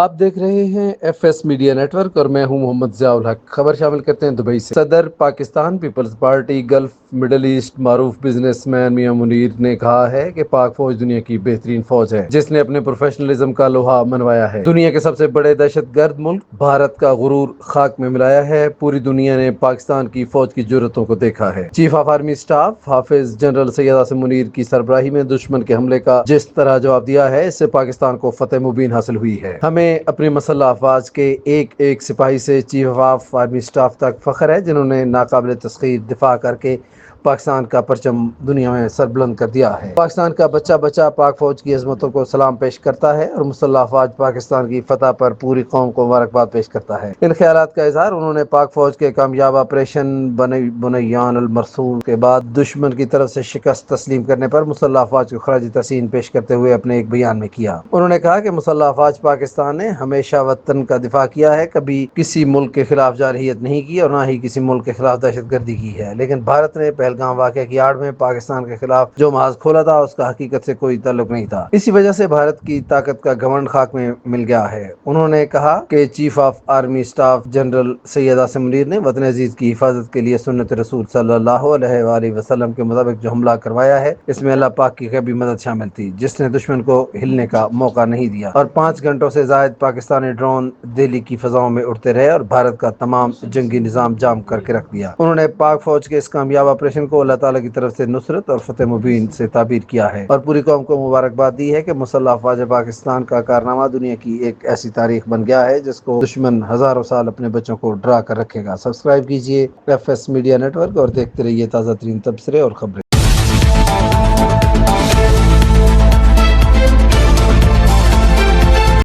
آپ دیکھ رہے ہیں F S media network اور میں ہوں محمد ضیاء الحق۔ خبر شامل کرتے ہیں دبئی سے۔ صدر Pakistan Peoples Party Gulf Middle East معروف بزنس مین میاں منیر نے کہا ہے کہ پاک فوج دنیا کی بہترین فوج ہے جس نے اپنے پروفیشنلزم کا لوہا منوایا ہے۔ دنیا کے سب سے بڑے دہشت گرد ملک بھارت کا غرور خاک میں ملایا ہے۔ پوری دنیا نے پاکستان کی فوج کی جرأتوں کو دیکھا ہے۔ چیف آف آرمی اسٹاف حافظ جنرل سید عاصم منیر کی سربراہی میں دشمن کے حملے کا جس طرح جواب دیا ہے، اس سے پاکستان کو فتح مبین حاصل ہوئی ہے۔ ہمیں اپنی مسلح افواج کے ایک ایک سپاہی سے چیف آف آرمی اسٹاف تک فخر ہے جنہوں نے ناقابل تسخیر دفاع کر کے پاکستان کا پرچم دنیا میں سر بلند کر دیا ہے۔ پاکستان کا بچہ بچہ پاک فوج کی عظمتوں کو سلام پیش کرتا ہے اور مسلح افواج پاکستان کی فتح پر پوری قوم کو مبارکباد پیش کرتا ہے۔ ان خیالات کا اظہار انہوں نے پاک فوج کے کامیاب آپریشن بنیان المرصود کے بعد دشمن کی طرف سے شکست تسلیم کرنے پر مسلح افواج کو خراج تحسین پیش کرتے ہوئے اپنے ایک بیان میں کیا۔ انہوں نے کہا کہ مسلح افواج پاکستان نے ہمیشہ وطن کا دفاع کیا ہے، کبھی کسی ملک کے خلاف جارحیت نہیں کی اور نہ ہی کسی ملک کے خلاف دہشت گردی کی ہے، لیکن بھارت نے پہلگام واقعہ کی آڑ میں پاکستان کے خلاف جو محاذ کھولا تھا اس کا حقیقت سے کوئی تعلق نہیں تھا۔ اسی وجہ سے بھارت کی طاقت کا گھمنڈ خاک میں مل گیا ہے۔ انہوں نے کہا کہ chief of army staff general Syed Asim Munir نے وطن عزیز کی حفاظت کے لیے سنت رسول صلی اللہ علیہ وآلہ وسلم کے مطابق جو حملہ کروایا ہے، اس میں اللہ پاک کی غیبی مدد شامل تھی جس نے دشمن کو ہلنے کا موقع نہیں دیا، اور 5 گھنٹوں سے زائد پاکستانی ڈرون دہلی کی فضاؤں میں اڑتے رہے اور بھارت کا تمام جنگی نظام جام کر کے رکھ دیا۔ انہوں نے پاک فوج کے اس کامیاب آپریشن کو اللہ تعالیٰ کی طرف سے نصرت اور فتح مبین سے تعبیر کیا ہے اور پوری قوم کو مبارکباد دی ہے کہ مسلح افواج پاکستان کا کارنامہ دنیا کی ایک ایسی تاریخ بن گیا ہے جس کو دشمن ہزاروں سال اپنے بچوں کو ڈرا کر رکھے گا۔ سبسکرائب کیجیے F S media network اور دیکھتے رہیے تازہ ترین تبصرے اور خبریں۔